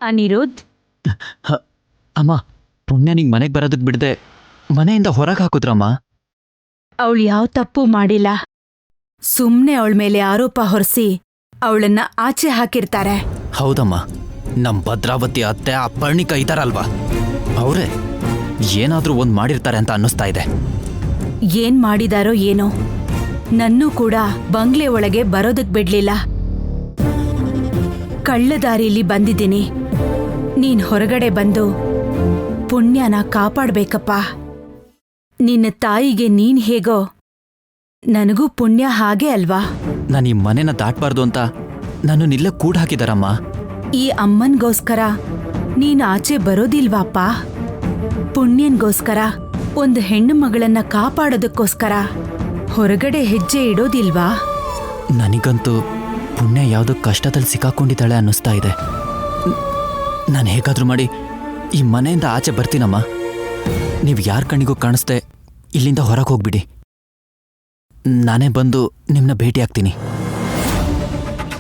ಅನಿರುದ್ಧ್, ಅಮ್ಮ, ಪುಣ್ಯ ನಿಂಗೆ ಮನೆಗೆ ಬರೋದಕ್ಕೆ ಬಿಡದೆ ಮನೆಯಿಂದ ಹೊರಗೆ ಹಾಕುದ್ರಮ್ಮ. ಅವಳು ಯಾವ ತಪ್ಪು ಮಾಡಿಲ್ಲ. ಸುಮ್ನೆ ಅವಳ ಮೇಲೆ ಆರೋಪ ಹೊರಿಸಿ ಅವಳನ್ನ ಆಚೆ ಹಾಕಿರ್ತಾರೆ. ಹೌದಮ್ಮ, ನಮ್ಮ ಭದ್ರಾವತಿ ಅತ್ತೆ ಅಪ್ಪರ್ಣಿಕ ಇದ್ದಾರಲ್ವಾ, ಅವರೇ ಏನಾದರೂ ಒಂದು ಮಾಡಿರ್ತಾರೆ ಅಂತ ಅನ್ನಿಸ್ತಾ ಇದೆ. ಏನ್ ಮಾಡಿದಾರೋ ಏನೋ, ನನ್ನೂ ಕೂಡ ಬಂಗ್ಲೆ ಒಳಗೆ ಬರೋದಕ್ ಬಿಡ್ಲಿಲ್ಲ. ಕಳ್ಳದಾರಿಲಿ ಬಂದಿದ್ದೀನಿ. ನೀನ್ ಹೊರಗಡೆ ಬಂದು ಪುಣ್ಯನ ಕಾಪಾಡ್ಬೇಕಪ್ಪ. ನಿನ್ನ ತಾಯಿಗೆ ನೀನ್ ಹೇಗೋ ನನಗೂ ಪುಣ್ಯ ಹಾಗೆ ಅಲ್ವಾ? ನಾನು ಈ ಮನೆನ ದಾಟಬಾರ್ದು ಅಂತ ನಾನು ನಿಲ್ಲ ಕೂಡ ಹಾಕಿದಾರಮ್ಮ. ಈ ಅಮ್ಮನ್ಗೋಸ್ಕರ ನೀನ್ ಆಚೆ ಬರೋದಿಲ್ವಾಪ್ಪ? ಪುಣ್ಯನ್ಗೋಸ್ಕರ ಒಂದು ಹೆಣ್ಣು ಮಗಳನ್ನ ಕಾಪಾಡೋದಕ್ಕೋಸ್ಕರ ಹೊರಗಡೆ ಹೆಜ್ಜೆ ಇಡೋದಿಲ್ವಾ? ನನಗಂತೂ ಪುಣ್ಯ ಯಾವುದೋ ಕಷ್ಟದಲ್ಲಿ ಸಿಕ್ಕಾಕೊಂಡಿದ್ದಾಳೆ ಅನ್ನಿಸ್ತಾ ಇದೆ. ನಾನು ಹೇಗಾದರೂ ಮಾಡಿ ಈ ಮನೆಯಿಂದ ಆಚೆ ಬರ್ತೀನಮ್ಮ. ನೀವು ಯಾರ ಕಣ್ಣಿಗೂ ಕಾಣಿಸ್ದೆ ಇಲ್ಲಿಂದ ಹೊರಗೆ ಹೋಗ್ಬಿಡಿ. ನಾನೇ ಬಂದು ನಿಮ್ಮನ್ನ ಭೇಟಿ ಆಗ್ತೀನಿ.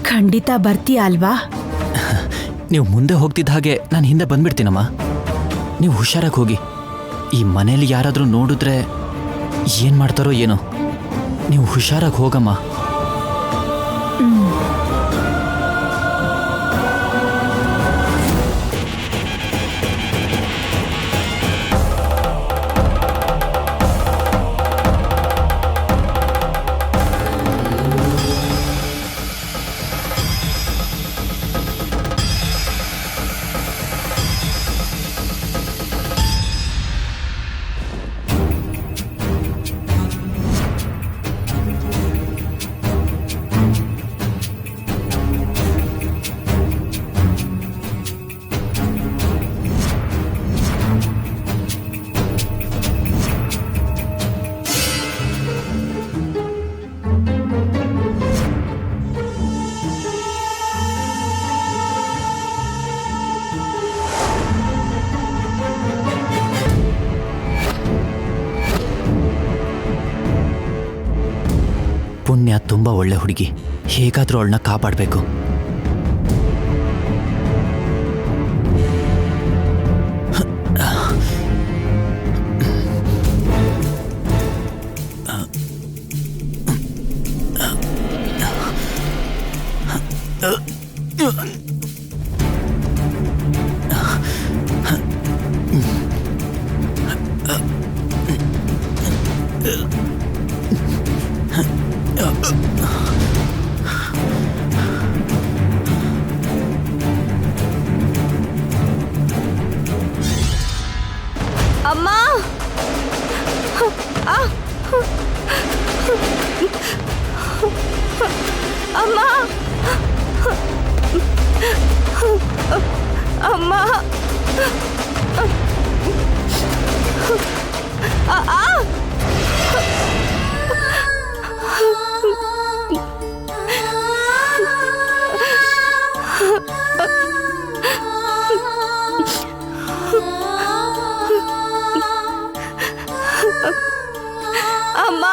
ಖಂಡಿತ ಬರ್ತೀಯ ಅಲ್ವಾ? ನೀವು ಮುಂದೆ ಹೋಗ್ತಿದ್ದ ಹಾಗೆ ನಾನು ಹಿಂದೆ ಬಂದ್ಬಿಡ್ತೀನಮ್ಮ. ನೀವು ಹುಷಾರಾಗಿ ಹೋಗಿ. ಈ ಮನೇಲಿ ಯಾರಾದರೂ ನೋಡಿದ್ರೆ ಏನು ಮಾಡ್ತಾರೋ ಏನೋ. ನೀವು ಹುಷಾರಾಗಿ ಹೋಗಮ್ಮ. ಪುಣ್ಯ ತುಂಬ ಒಳ್ಳೆ ಹುಡುಗಿ. ಹೇಗಾದರೂ ಅವಳನ್ನ ಕಾಪಾಡಬೇಕು. ಅಮ್ಮ, ಅಮ್ಮ, ಅಮ್ಮ, ಅಮ್ಮ,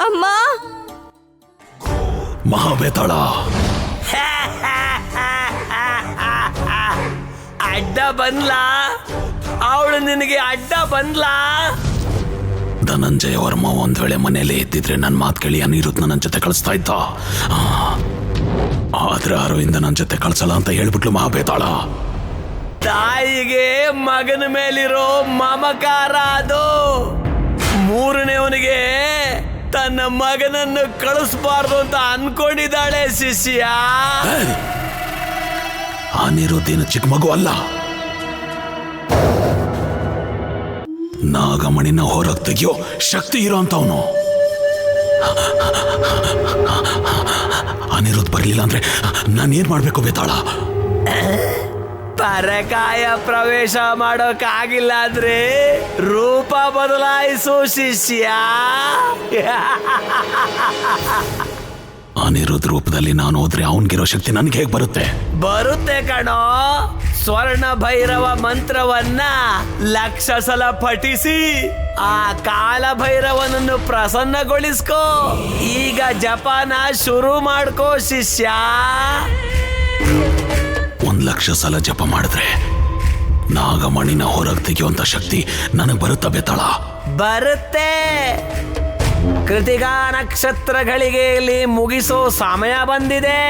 ಅಮ್ಮ. ಮಹಾಬೇತಾಳ, ಅಡ್ಡ ಬಂದ್ಲಾ? ಅವಳು ನಿನಗೆ ಅಡ್ಡ ಬಂದ್ಲಾ? ಧನಂಜಯ ವರ್ಮ ಒಂದ್ ವೇಳೆ ಮನೇಲಿ ಇದ್ದಿದ್ರೆ ನನ್ನ ಮಾತು ಕೇಳಿ ಅನಿರುದ್ಧ ನನ್ನ ಜೊತೆ ಕಳಿಸ್ತಾ ಇದ್ದ. ಆದ್ರೆ ಅರವಿಂದ ನನ್ನ ಜೊತೆ ಕಳ್ಸಲ್ಲ ಅಂತ ಹೇಳ್ಬಿಟ್ಲು ಮಹಾಬೇತಾಳ. ತಾಯಿಗೆ ಮಗನ ಮೇಲಿರೋ ಮಮಕಾರ ಅದು. ಮೂರನೇವನಿಗೆ ತನ್ನ ಮಗನನ್ನು ಕಳಿಸ್ಬಾರ್ದು ಅಂತ ಅನ್ಕೊಂಡಿದ್ದಾಳೆ ಶಿಷ್ಯ. ಅನಿರುದ್ಧಿನ ಚಿಕ್ಕ ಮಗು ಅಲ್ಲ. ನಾಗಮಣಿನ ಹೊರಗೆ ತೆಗಿಯೋ ಶಕ್ತಿ ಇರೋಂಥವನು. ಅನಿರುದ್ಧ ಬರಲಿಲ್ಲ ಅಂದ್ರೆ ನಾನೇನ್ ಮಾಡ್ಬೇಕು ಬೇತಾಳ? ಪರಕಾಯ ಪ್ರವೇಶ ಮಾಡೋಕ್ಕಾಗಿಲ್ಲ ಅಂದ್ರೆ ರೂಪ ಬದಲಾಯಿಸು ಶಿಷ್ಯ. ಅನಿರುದ್ಧ ರೂಪದಲ್ಲಿ ನಾನು ಹೋದ್ರೆ ಅವನ್ಗಿರೋ ಶಕ್ತಿ ನನ್ಗೆ ಹೇಗೆ ಬರುತ್ತೆ? ಬರುತ್ತೆ ಕಣೋ. ಸ್ವರ್ಣ ಭೈರವ ಮಂತ್ರವನ್ನ 1,00,000 ಸಲ ಪಠಿಸಿ ಆ ಕಾಲ ಭೈರವನನ್ನು ಪ್ರಸನ್ನಗೊಳಿಸ್ಕೋ. ಈಗ ಜಪಾನ ಶುರು ಮಾಡ್ಕೋ ಶಿಷ್ಯ. 1,00,000 ಸಲ ಜಪ ಮಾಡಿದ್ರೆ ನಾಗಮಣಿನ ಹೊರಗೆ ತೆಗೆಯುವಂತ ಶಕ್ತಿ ನನಗೆ ಬರುತ್ತಾ ಬೇತಾಳ? ಬರುತ್ತೆ. ಕೃತಿಕಾ ನಕ್ಷತ್ರಗಳಿಗೆ ಇಲ್ಲಿ ಮುಗಿಸೋ ಸಮಯ ಬಂದಿದೆ.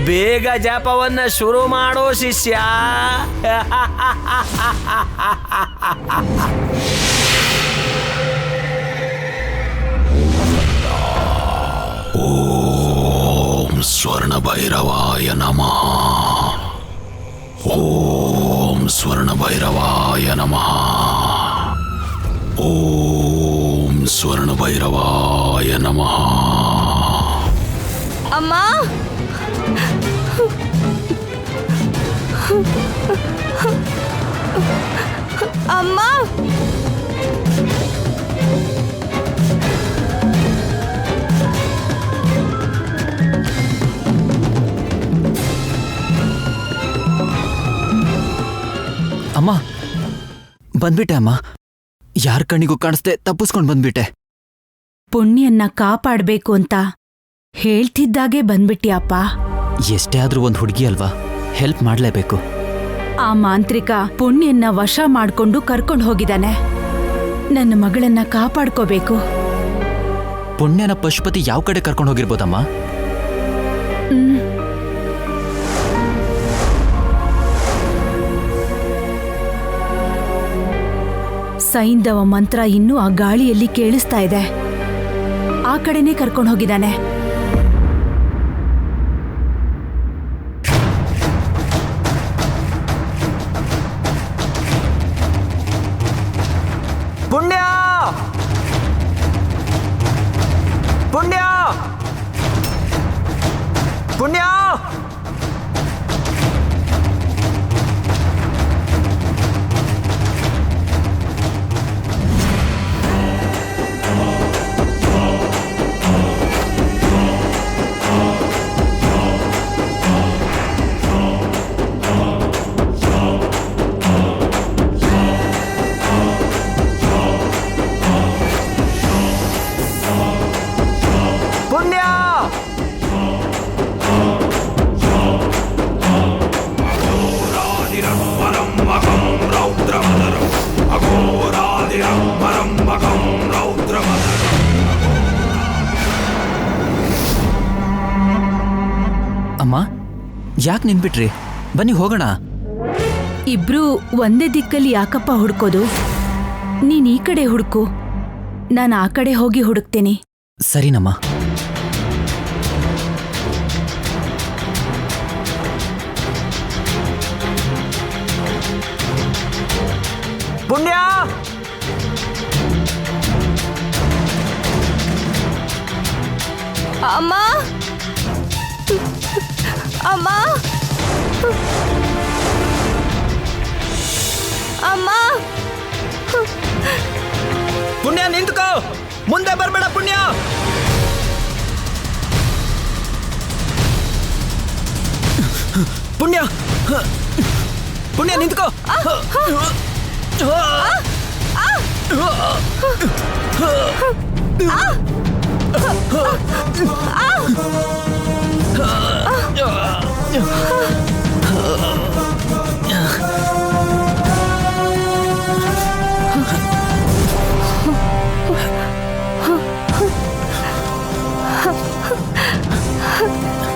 ಬೇಗ ಜಪವನ್ನ ಶುರು ಮಾಡೋ ಶಿಷ್ಯ. ಓಂ ಸ್ವರ್ಣ ಭೈರವಾಯ ನಮಃ. ಓಂ ಸ್ವರ್ಣ ಭೈರವಾಯ ನಮಃ. ಓಂ ಸ್ವರ್ಣ ಭೈರವಾಯ ನಮಃ. ಅಮ್ಮ, ಅಮ್ಮ, ಅಮ್ಮ ಬಂದ್ಬಿಟ್ಟೆ ಅಮ್ಮ. ಯಾರ ಕಣ್ಣಿಗೂ ಕಾಣಿಸ್ದೆ ತಪ್ಪಿಸ್ಕೊಂಡು ಬಂದ್ಬಿಟ್ಟೆ. ಪುಣ್ಯನ್ನ ಕಾಪಾಡ್ಬೇಕು ಅಂತ ಹೇಳ್ತಿದ್ದಾಗೆ ಬಂದ್ಬಿಟ್ಯಾಪ್ಪ. ಎಷ್ಟೇ ಆದ್ರೂ ಒಂದು ಹುಡುಗಿ ಅಲ್ವಾ, ಹೆಲ್ಪ್ ಮಾಡ್ಲೇಬೇಕು. ಆ ಮಾಂತ್ರಿಕ ಪುಣ್ಯನ್ನ ವಶ ಮಾಡ್ಕೊಂಡು ಕರ್ಕೊಂಡು ಹೋಗಿದಾನೆ. ನನ್ನ ಮಗಳನ್ನ ಕಾಪಾಡ್ಕೋಬೇಕು. ಪುಣ್ಯನ ಪಶುಪತಿ ಯಾವ ಕಡೆ ಕರ್ಕೊಂಡು ಹೋಗಿರ್ಬೋದಮ್ಮ? ಸೈಂಧವ ಮಂತ್ರ ಇನ್ನೂ ಆ ಗಾಳಿಯಲ್ಲಿ ಕೇಳಿಸ್ತಾ ಇದೆ. ಆ ಕಡೆನೇ ಕರ್ಕೊಂಡು ಹೋಗಿದ್ದಾನೆ. ಪುಣ್ಯ, ಪುಣ್ಯ, ಪುಣ್ಯ. ಅಮ್ಮ ಯಾಕೆ ನಿಂತ್ಬಿಟ್ರಿ? ಬನ್ನಿ ಹೋಗೋಣ. ಇಬ್ರು ಒಂದೇ ದಿಕ್ಕಲ್ಲಿ ಯಾಕಪ್ಪ ಹುಡ್ಕೋದು? ನೀನ್ ಈ ಕಡೆ ಹುಡುಕು, ನಾನು ಆ ಕಡೆ ಹೋಗಿ ಹುಡುಕ್ತೇನೆ. ಸರಿನಮ್ಮ. ಪುಣ್ಯ, ಅಮ್ಮ, ಅಮ್ಮ, ಅಮ್ಮ. ಪುಣ್ಯ ನಿಂತ್ಕೋ, ಮುಂದೆ ಬರ್ಬೇಡ. ಪುಣ್ಯ, ಪುಣ್ಯ, ಪುಣ್ಯ ನಿಂತ್ಕೋ.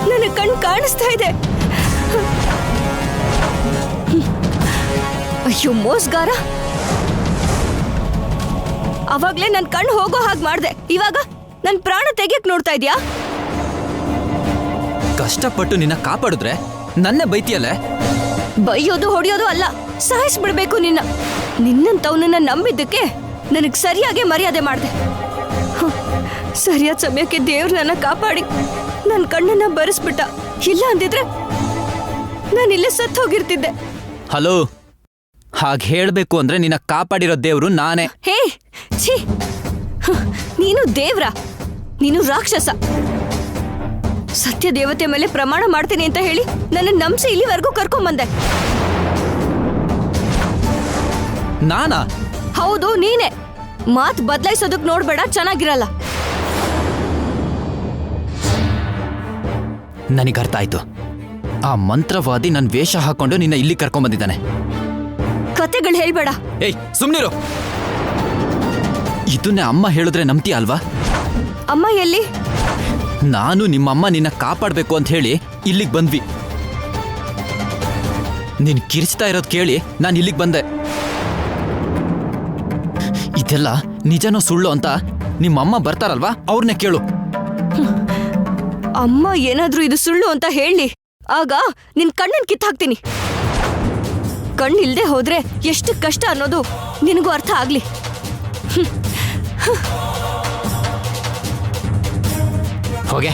ನನ್ನ ಕಣ್ ಕಾಣಿಸ್ತಾ ಇದೆ. ಅಯ್ಯೋ ಮೋಸ್ಗಾರ, ಅವಾಗ್ಲೇ ನನ್ ಕಣ್ಣು ಹೋಗೋ ಹಾಗೆ ಮಾಡ್ದೆ. ಇವಾಗ ನನ್ ಪ್ರಾಣ ತೆಗಿಯಕ್ ನೋಡ್ತಾ ಇದ್ಯಾ? ಕಷ್ಟಪಟ್ಟು ನಿನ್ನ ಕಾಪಾಡಿದ್ರೆ ನನ್ನೇ ಬೈತಿಯಲ್ಲೇ. ಬೈಯೋದು ಹೊಡೆಯೋದು ಅಲ್ಲ, ಸಾಯಿಸ್ಬಿಡ್ಬೇಕು ನಿನ್ನ. ನಿನ್ನಂತವನನ್ನ ನಂಬಿದ್ದಕ್ಕೆ ನನಗ್ ಸರಿಯಾಗಿ ಮರ್ಯಾದೆ ಮಾಡ್ದೆ. ಸರಿಯಾದ ಸಮಯಕ್ಕೆ ದೇವ್ರು ನನ್ನ ಕಾಪಾಡಿ ನನ್ನ ಕಣ್ಣನ್ನ ಬರೆಸ್ಬಿಟ್ಟ. ಇಲ್ಲ ಅಂದಿದ್ರೆ ನಾನಿಲ್ಲೇ ಸತ್ತು ಹೋಗಿರ್ತಿದ್ದೆ. ಹಲೋ, ಹಾಗೆ ಹೇಳ್ಬೇಕು ಅಂದ್ರೆ ನಿನ್ನ ಕಾಪಾಡಿರೋ ದೇವ್ರು ನಾನೇ. ಹೇ ಛೀ, ನೀನು ದೇವ್ರ? ನೀನು ರಾಕ್ಷಸ. ಸತ್ಯ ದೇವತೆ ಮೇಲೆ ಪ್ರಮಾಣ ಮಾಡ್ತೀನಿ ಅಂತ ಹೇಳಿ ನನ್ನ ನಂಬಿಸಿ ಇಲ್ಲಿವರೆಗೂ ಕರ್ಕೊಂಬಂದೆ. ನಾನಾ? ಹೌದು ನೀನೇ. ಮಾತ್ ಬದಲಾಯಿಸೋದಕ್ ನೋಡ್ಬೇಡ, ಚೆನ್ನಾಗಿರಲ್ಲ. ನನಗರ್ಥ ಆಯ್ತು. ಆ ಮಂತ್ರವಾದಿ ನನ್ನ ವೇಷ ಹಾಕೊಂಡು ನಿನ್ನ ಇಲ್ಲಿ ಕರ್ಕೊಂಡ್ಬಂದಿದ್ದಾನೆ. ಕತೆಗಳು ಹೇಳ್ಬೇಡ. ಏಯ್ ಸುಮ್ನಿರು. ಇದನ್ನೇ ಅಮ್ಮ ಹೇಳಿದ್ರೆ ನಂಬ್ತೀಯ ಅಲ್ವಾ? ಅಮ್ಮ ಎಲ್ಲಿ? ನಾನು ನಿಮ್ಮಮ್ಮ ನಿನ್ನ ಕಾಪಾಡ್ಬೇಕು ಅಂತ ಹೇಳಿ ಇಲ್ಲಿಗೆ ಬಂದ್ವಿ. ನೀನ್ ಕಿರಿಚ್ತಾ ಇರೋದು ಕೇಳಿ ನಾನು ಇಲ್ಲಿಗೆ ಬಂದೆ. ಇದೆಲ್ಲ ನಿಜನೋ ಸುಳ್ಳು ಅಂತ ನಿಮ್ಮಮ್ಮ ಬರ್ತಾರಲ್ವಾ, ಅವ್ರನ್ನೇ ಕೇಳು. ಅಮ್ಮ ಏನಾದ್ರೂ ಇದು ಸುಳ್ಳು ಅಂತ ಹೇಳಿ, ಆಗ ನಿನ್ ಕಣ್ಣನ್ ಕಿತ್ತಾಕ್ತೀನಿ. ಕಣ್ಣಿಲ್ದೆ ಹೋದ್ರೆ ಎಷ್ಟು ಕಷ್ಟ ಅನ್ನೋದು ನಿನಗೂ ಅರ್ಥ ಆಗ್ಲಿ. ಹೋಗೆ.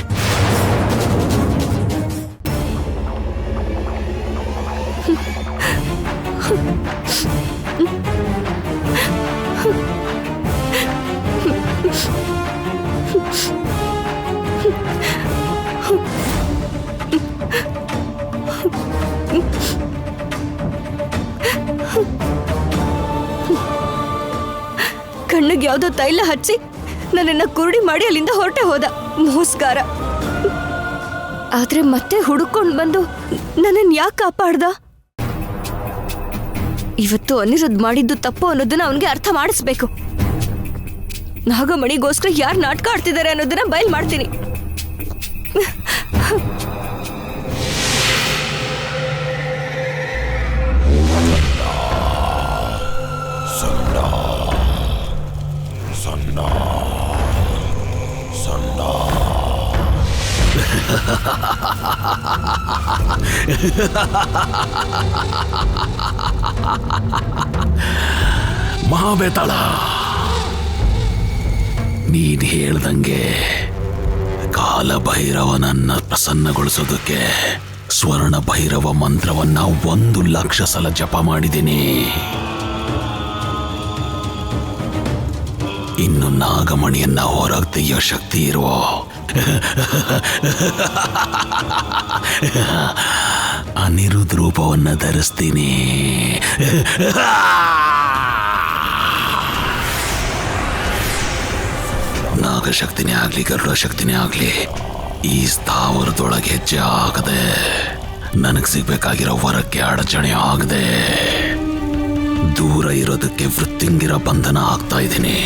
ಕಣ್ಣಿಗೆ ಯಾವ್ದೋ ತೈಲ ಹಚ್ಚಿ ನನ್ನನ್ನ ಕುರುಡಿ ಮಾಡಿ ಅಲ್ಲಿಂದ ಹೊರಟೆ ಹೋದ ಮೋಸ್ಗಾರ. ಆದ್ರೆ ಮತ್ತೆ ಹುಡುಕೊಂಡ್ ಬಂದು ನನ್ನನ್ ಯಾಕೆ ಕಾಪಾಡ್ದ? ಇವತ್ತು ಅನಿರುದ್ಧ್ ಮಾಡಿದ್ದು ತಪ್ಪು ಅನ್ನೋದನ್ನ ಅವನಿಗೆ ಅರ್ಥ ಮಾಡಿಸ್ಬೇಕು. ನಾಗಮಣಿಗೋಸ್ಕರ ಯಾರು ನಾಟಕ ಆಡ್ತಿದ್ದಾರೆ ಅನ್ನೋದನ್ನ ಬಯಲ್ ಮಾಡ್ತೀನಿ. ಮಹಾಬೇತಾಳ, ನೀನ್ ಹೇಳ್ದಂಗೆ ಕಾಲಭೈರವನನ್ನ ಪ್ರಸನ್ನಗೊಳಿಸೋದಕ್ಕೆ ಸ್ವರ್ಣ ಭೈರವ ಮಂತ್ರವನ್ನ 1,00,000 ಸಲ ಜಪ ಮಾಡಿದ್ದೀನಿ. ಇನ್ನು ನಾಗಮಣಿಯನ್ನ ಹೊರಗೆ ತೆಗೆಯೋ ಶಕ್ತಿ ಇರುವ ಅನಿರುದ್ಧ ರೂಪವನ್ನ ಧರಿಸ್ತೀನಿ. ನಾಗಶಕ್ತಿನೇ ಆಗ್ಲಿ, ಗರುಡ ಶಕ್ತಿನೇ ಆಗ್ಲಿ, ಈ ಸ್ಥಾವರದೊಳಗೆ ಹೆಜ್ಜೆ ಆಗದೆ ನನಗ್ ಸಿಗ್ಬೇಕಾಗಿರೋ ವರಕ್ಕೆ ಅಡಚಣೆ ಆಗದೆ ದೂರ ಇರೋದಕ್ಕೆ ವೃತ್ತಿಂಗಿರ ಬಂಧನ ಆಗ್ತಾ ಇದ್ದೀನಿ.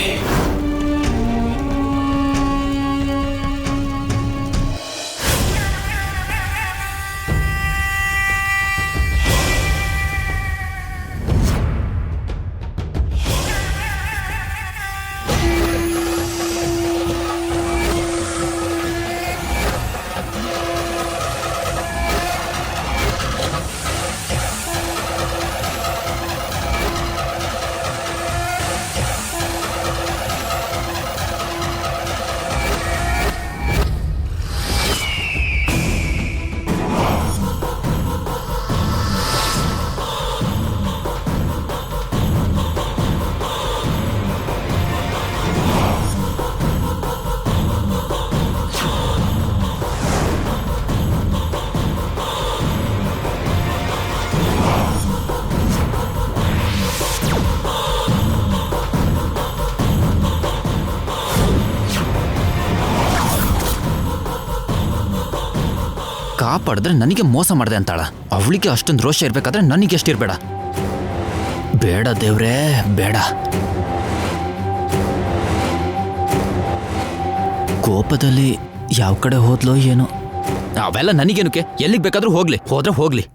ಕಾಪಾಡಿದ್ರೆ ನನಗೆ ಮೋಸ ಮಾಡಿದೆ ಅಂತಾಳ. ಅವಳಿಗೆ ಅಷ್ಟೊಂದು ರೋಷ ಇರ್ಬೇಕಾದ್ರೆ ನನಗೆ ಎಷ್ಟಿರ್ಬೇಡ. ಬೇಡ ದೇವ್ರೇ ಬೇಡ. ಕೋಪದಲ್ಲಿ ಯಾವ ಕಡೆ ಹೋದ್ಲೋ ಏನೋ. ಅವೆಲ್ಲ ನನಗೇನಕ್ಕೆ, ಎಲ್ಲಿಗೆ ಬೇಕಾದ್ರೂ ಹೋಗ್ಲಿ, ಹೋದ್ರೆ ಹೋಗ್ಲಿ.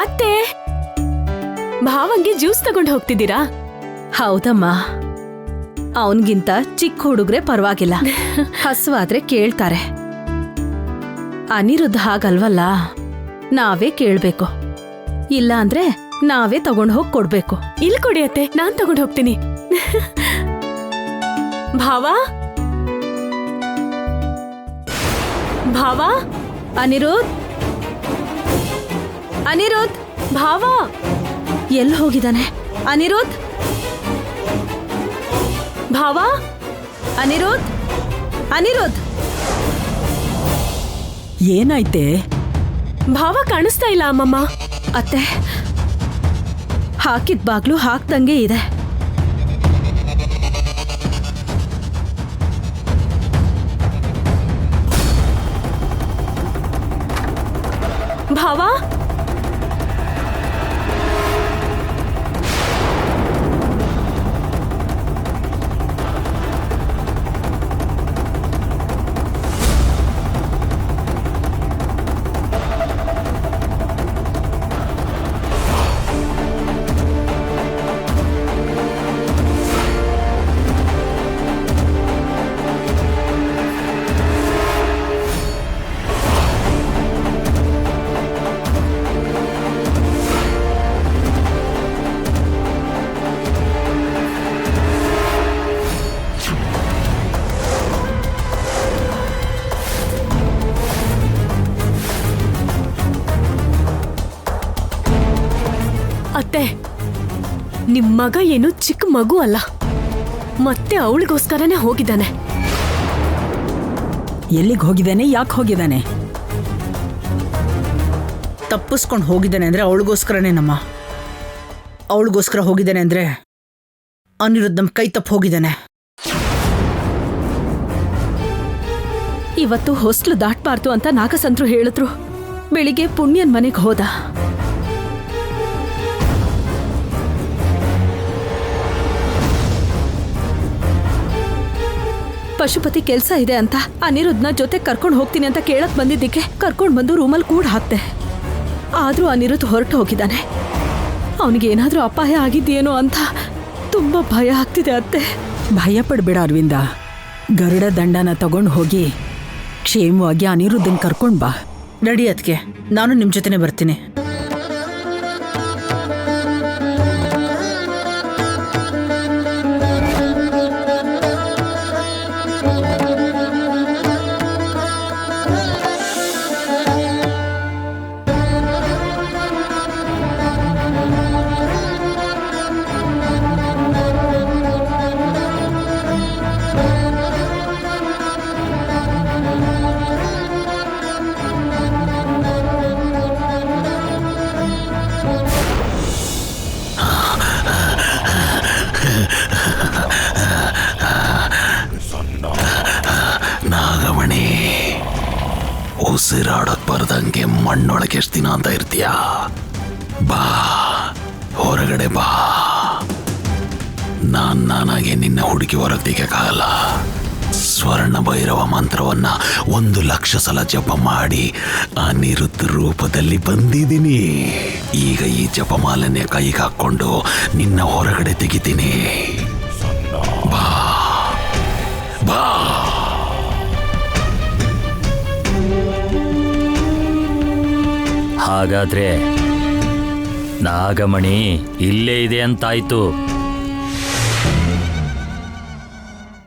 ಅತ್ತೆ, ಭಾವಂಗೆ ಜ್ಯೂಸ್ ತಗೊಂಡು ಹೋಗ್ತಿದ್ದೀರಾ? ಹೌದಮ್ಮ, ಅವನ್ಗಿಂತ ಚಿಕ್ಕ ಹುಡುಗ್ರೆ ಪರವಾಗಿಲ್ಲ, ಹಸುವಾದ್ರೆ ಕೇಳ್ತಾರೆ. ಅನಿರುದ್ಧ ಹಾಗಲ್ವಲ್ಲ, ನಾವೇ ಕೇಳ್ಬೇಕು. ಇಲ್ಲ ಅಂದ್ರೆ ನಾವೇ ತಗೊಂಡು ಹೋಗಿ ಕೊಡ್ಬೇಕು. ಇಲ್ಲಿ ಕೊಡಿ ಅತ್ತೆ, ನಾನ್ ತಗೊಂಡು ಹೋಗ್ತೀನಿ. ಭಾವ, ಭಾವ, ಅನಿರುದ್ಧ್, ಅನಿರುದ್ಧ್, ಭಾವ ಎಲ್ಲಿ ಹೋಗಿದ್ದಾನೆ? ಅನಿರುದ್ಧ್, ಭಾವ, ಅನಿರುದ್ಧ್, ಅನಿರುದ್ಧ್, ಏನಾಯ್ತೆ? ಭಾವ ಕಾಣಿಸ್ತಾ ಇಲ್ಲ ಅಮ್ಮಮ್ಮ. ಅತ್ತೆ, ಹಾಕಿದ ಬಾಗ್ಲು ಹಾಕ್ದಂಗೆ ಇದೆ. ಭಾವ, ಅತ್ತೆ, ನಿಮ್ ಮಗ ಏನು ಚಿಕ್ಕ ಮಗು ಅಲ್ಲ, ಮತ್ತೆ ಅವಳಿಗೋಸ್ಕರನೇ ಹೋಗಿದ್ದಾನೆ. ಎಲ್ಲಿಗೆ ಹೋಗಿದ್ದಾನೆ? ಯಾಕೆ ಹೋಗಿದ್ದಾನೆ? ತಪ್ಪಿಸ್ಕೊಂಡು ಹೋಗಿದ್ದಾನೆ ಅಂದ್ರೆ ಅವಳಿಗೋಸ್ಕರನೇ ನಮ್ಮ. ಅವಳಿಗೋಸ್ಕರ ಹೋಗಿದ್ದಾನೆ ಅಂದ್ರೆ ಅನಿರುದ್ಧ್ ನಮ್ ಕೈ ತಪ್ಪು ಹೋಗಿದ್ದಾನೆ. ಇವತ್ತು ಹೊಸ್ಲು ದಾಟ್ಬಾರ್ದು ಅಂತ ನಾಗಸಂದ್ರು ಹೇಳಿದ್ರು. ಬೆಳಿಗ್ಗೆ ಪುಣ್ಯನ್ ಮನೆಗೆ ಹೋದ. ಪಶುಪತಿ ಕೆಲ್ಸ ಇದೆ ಅಂತ ಅನಿರುದ್ಧನ ಜೊತೆ ಕರ್ಕೊಂಡು ಹೋಗ್ತೀನಿ ಅಂತ ಕೇಳಕ್ ಬಂದಿದ್ದಕ್ಕೆ ಕರ್ಕೊಂಡು ಬಂದು ರೂಮಲ್ಲಿ ಕೂಡ ಹಾಕ್ತೆ. ಆದ್ರೂ ಅನಿರುದ್ಧ್ ಹೊರಟು ಹೋಗಿದ್ದಾನೆ. ಅವನಿಗೆ ಏನಾದ್ರೂ ಅಪಾಯ ಆಗಿದೆಯೇನೋ ಅಂತ ತುಂಬಾ ಭಯ ಆಗ್ತಿದೆ ಅತ್ತೆ. ಭಯ ಪಡ್ಬೇಡ ಅರವಿಂದ. ಗರುಡ ದಂಡನ ತಗೊಂಡು ಹೋಗಿ ಕ್ಷೇಮವಾಗಿ ಅನಿರುದ್ಧನ್ ಕರ್ಕೊಂಡ್ ಬಾ. ನಡಿ ಅದ್ಕೆ, ನಾನು ನಿಮ್ ಜೊತೆನೆ ಬರ್ತೀನಿ. ನಾಗಮಣಿ, ಉಸಿರಾಡಕ್ ಬರ್ದಂಗೆ ಮಣ್ಣೊಳಗೆ ಎಷ್ಟು ದಿನ ಅಂತ ಇರ್ತೀಯ? ಬಾ, ಹೊರಗಡೆ ಬಾ. ನಾನಾಗೆ ನಿನ್ನ ಹುಡುಕಿ ಹೊರಗೆ ತೆಗೆಯಕ್ಕಾಗಲ್ಲ. ಸ್ವರ್ಣ ಭೈರವ ಮಂತ್ರವನ್ನ 1,00,000 ಸಲ ಜಪ ಮಾಡಿ ಅನಿರುದ್ಧ ರೂಪದಲ್ಲಿ ಬಂದಿದ್ದೀನಿ. ಈಗ ಈ ಜಪಮಾಲನ್ನೇ ಕೈಗೆ ಹಾಕೊಂಡು ನಿನ್ನ ಹೊರಗಡೆ ತೆಗಿತೀನಿ. ಬಾ ಬಾ. ಹಾಗಾದ್ರೆ ನಾಗಮಣಿ ಇಲ್ಲೇ ಇದೆ ಅಂತಾಯ್ತು.